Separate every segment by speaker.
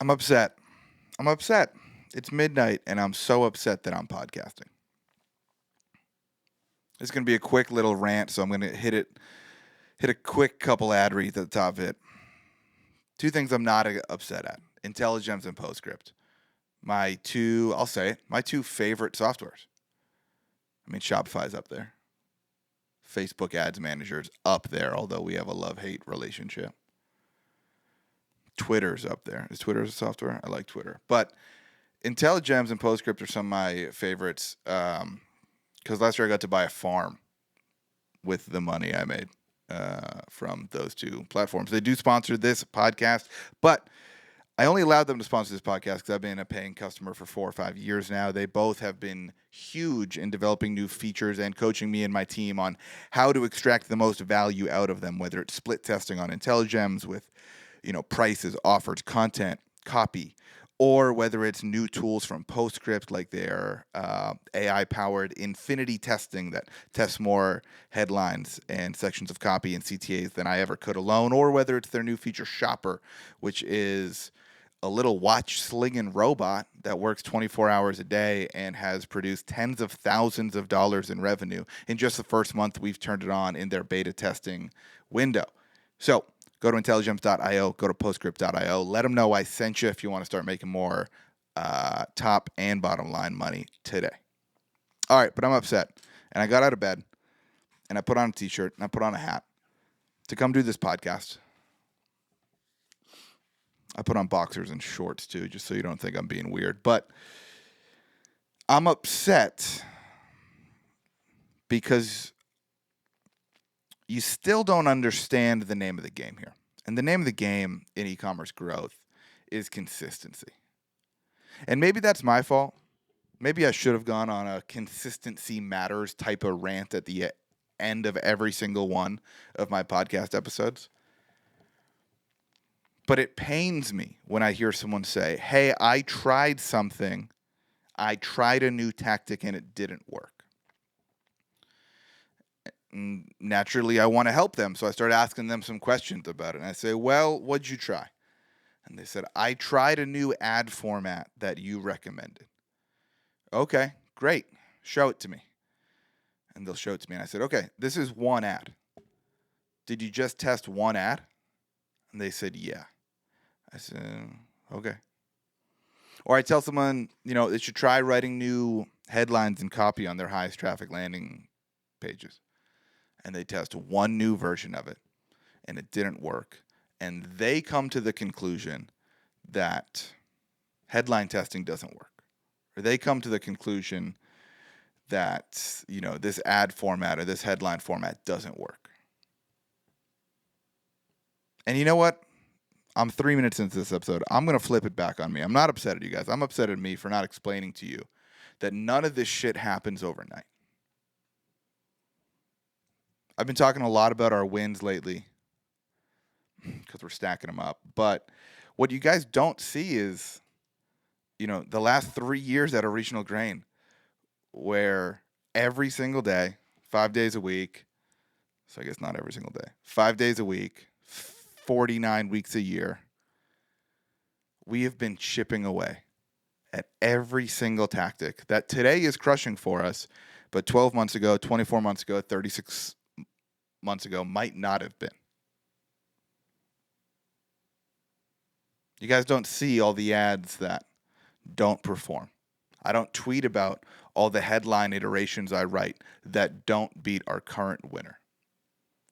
Speaker 1: I'm upset. I'm upset. It's midnight, and I'm so upset that I'm podcasting. It's going to be a quick little rant, so I'm going to hit a quick couple ad reads at the top of it. Two things I'm not upset at: IntelliGems and PostScript. My two favorite softwares. I mean, Shopify's up there. Facebook Ads Manager's up there, although we have a love-hate relationship. Twitter's up there. Is Twitter a software? I like Twitter. But IntelliGems and PostScript are some of my favorites because last year I got to buy a farm with the money I made from those two platforms. They do sponsor this podcast, but I only allowed them to sponsor this podcast because I've been a paying customer for 4 or 5 years now. They both have been huge in developing new features and coaching me and my team on how to extract the most value out of them, whether it's split testing on IntelliGems with, prices, offers, content, copy, or whether it's new tools from PostScript like their AI-powered infinity testing that tests more headlines and sections of copy and CTAs than I ever could alone, or whether it's their new feature Shopper, which is a little watch-slinging robot that works 24 hours a day and has produced tens of thousands of dollars in revenue in just the first month we've turned it on in their beta testing window. So go to intelligems.io, go to postscript.io. Let them know I sent you if you want to start making more top and bottom line money today. All right, but I'm upset. And I got out of bed, and I put on a T-shirt, and I put on a hat to come do this podcast. I put on boxers and shorts, too, just so you don't think I'm being weird. But I'm upset because you still don't understand the name of the game here. And the name of the game in e-commerce growth is consistency. And maybe that's my fault. Maybe I should have gone on a consistency matters type of rant at the end of every single one of my podcast episodes. But it pains me when I hear someone say, hey, I tried something. I tried a new tactic and it didn't work. And naturally, I want to help them. So I start asking them some questions about it. And I say, well, what'd you try? And they said, I tried a new ad format that you recommended. Okay, great. Show it to me. And they'll show it to me. And I said, okay, this is one ad. Did you just test one ad? And they said, yeah. I said, okay. Or I tell someone, they should try writing new headlines and copy on their highest traffic landing pages. And they test one new version of it, and it didn't work. And they come to the conclusion that headline testing doesn't work. Or they come to the conclusion that, this ad format or this headline format doesn't work. And you know what? I'm 3 minutes into this episode. I'm going to flip it back on me. I'm not upset at you guys. I'm upset at me for not explaining to you that none of this shit happens overnight. I've been talking a lot about our wins lately because we're stacking them up. But what you guys don't see is, the last 3 years at a regional grain where every single day, 5 days a week, so I guess not every single day, 5 days a week, 49 weeks a year, we have been chipping away at every single tactic that today is crushing for us, but 12 months ago, 24 months ago, 36 months ago might not have been. You guys don't see all the ads that don't perform. I don't tweet about all the headline iterations I write that don't beat our current winner.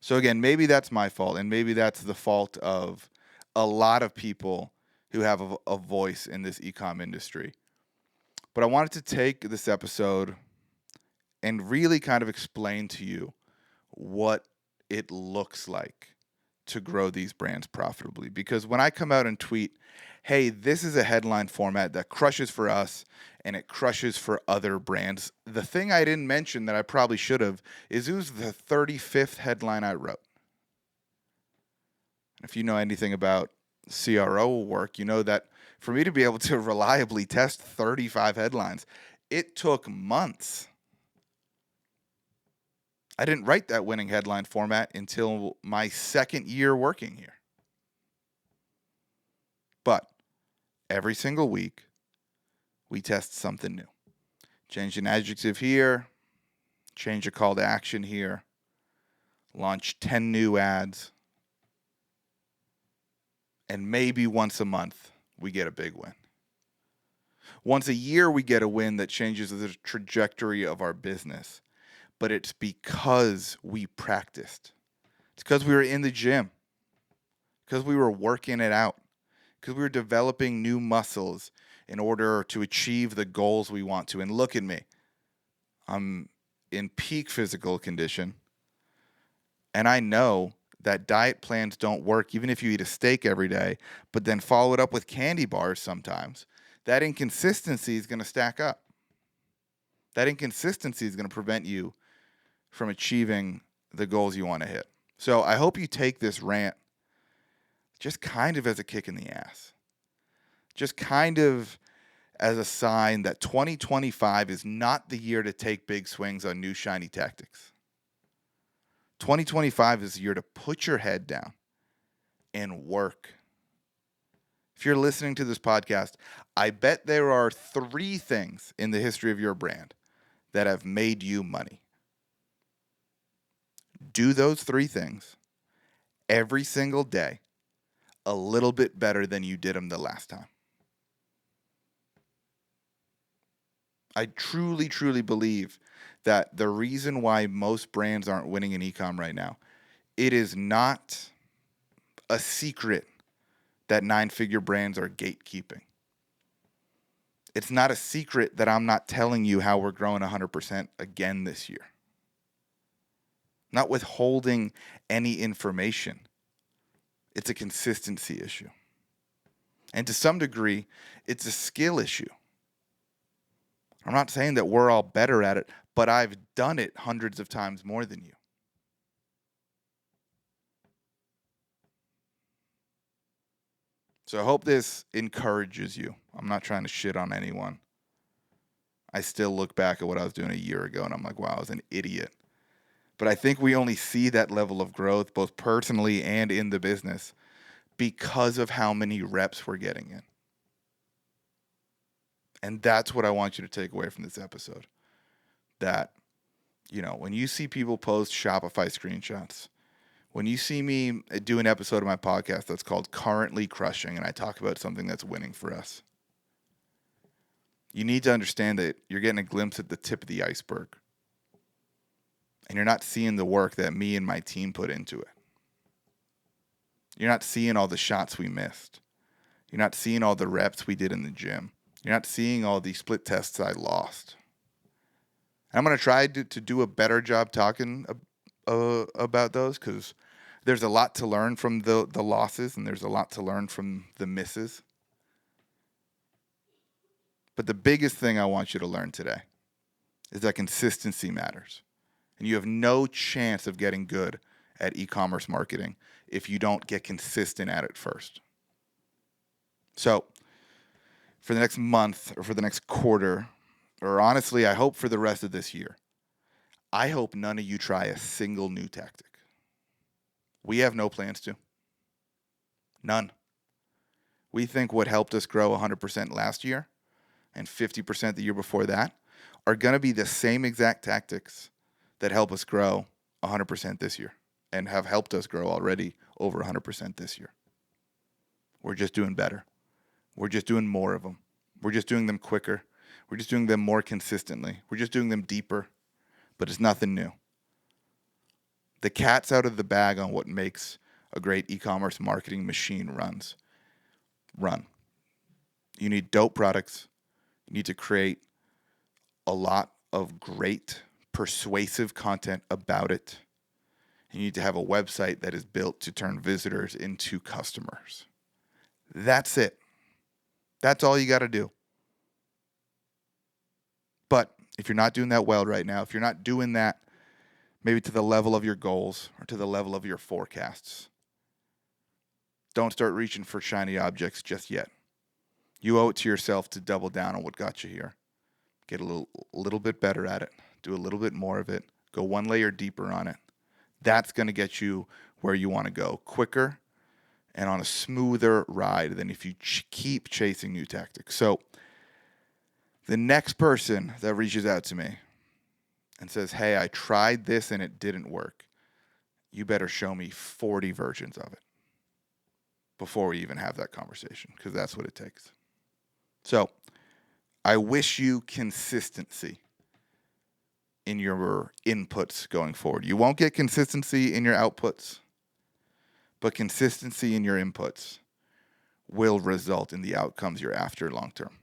Speaker 1: So again, maybe that's my fault, and maybe that's the fault of a lot of people who have a voice in this ecom industry. But I wanted to take this episode and really kind of explain to you what it looks like to grow these brands profitably. Because when I come out and tweet, hey, this is a headline format that crushes for us and it crushes for other brands, the thing I didn't mention that I probably should have is it was the 35th headline I wrote. If you know anything about CRO work, you know that for me to be able to reliably test 35 headlines, it took months. I didn't write that winning headline format until my second year working here. But every single week, we test something new. Change an adjective here, change a call to action here, launch 10 new ads, and maybe once a month, we get a big win. Once a year, we get a win that changes the trajectory of our business. But it's because we practiced. It's because we were in the gym. Because we were working it out. Because we were developing new muscles in order to achieve the goals we want to. And look at me. I'm in peak physical condition. And I know that diet plans don't work even if you eat a steak every day, but then follow it up with candy bars sometimes. That inconsistency is going to stack up. That inconsistency is going to prevent you from achieving the goals you want to hit. So I hope you take this rant just kind of as a kick in the ass. Just kind of as a sign that 2025 is not the year to take big swings on new shiny tactics. 2025 is the year to put your head down and work. If you're listening to this podcast, I bet there are 3 things in the history of your brand that have made you money. Do those 3 things every single day a little bit better than you did them the last time. I truly, truly believe that the reason why most brands aren't winning in ecom right now, it is not a secret that 9-figure brands are gatekeeping. It's not a secret that I'm not telling you how we're growing 100% again this year. Not withholding any information. It's a consistency issue. And to some degree, it's a skill issue. I'm not saying that we're all better at it, but I've done it hundreds of times more than you. So I hope this encourages you. I'm not trying to shit on anyone. I still look back at what I was doing a year ago and I'm like, wow, I was an idiot. But I think we only see that level of growth, both personally and in the business, because of how many reps we're getting in. And that's what I want you to take away from this episode. That, when you see people post Shopify screenshots, when you see me do an episode of my podcast that's called Currently Crushing, and I talk about something that's winning for us, you need to understand that you're getting a glimpse at the tip of the iceberg. And you're not seeing the work that me and my team put into it. You're not seeing all the shots we missed. You're not seeing all the reps we did in the gym. You're not seeing all the split tests I lost. And I'm going to try to do a better job talking about those, because there's a lot to learn from the losses and there's a lot to learn from the misses. But the biggest thing I want you to learn today is that consistency matters. And you have no chance of getting good at e-commerce marketing if you don't get consistent at it first. So for the next month or for the next quarter, or honestly, I hope for the rest of this year, I hope none of you try a single new tactic. We have no plans to. None. We think what helped us grow 100% last year and 50% the year before that are going to be the same exact tactics that help us grow 100% this year and have helped us grow already over 100% this year. We're just doing better. We're just doing more of them. We're just doing them quicker. We're just doing them more consistently. We're just doing them deeper, but it's nothing new. The cat's out of the bag on what makes a great e-commerce marketing machine run. You need dope products. You need to create a lot of great, persuasive content about it. You need to have a website that is built to turn visitors into customers. That's it. That's all you got to do. But if you're not doing that well right now, if you're not doing that maybe to the level of your goals or to the level of your forecasts, don't start reaching for shiny objects just yet. You owe it to yourself to double down on what got you here. Get a little bit better at it. Do a little bit more of it. Go one layer deeper on it. That's going to get you where you want to go quicker and on a smoother ride than if you keep chasing new tactics. So the next person that reaches out to me and says, hey, I tried this and it didn't work, you better show me 40 versions of it before we even have that conversation, because that's what it takes. So I wish you consistency in your inputs going forward. You won't get consistency in your outputs, but consistency in your inputs will result in the outcomes you're after long term.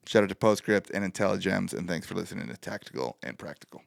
Speaker 1: Shout out to Postscript and IntelliGems, and thanks for listening to Tactical and Practical.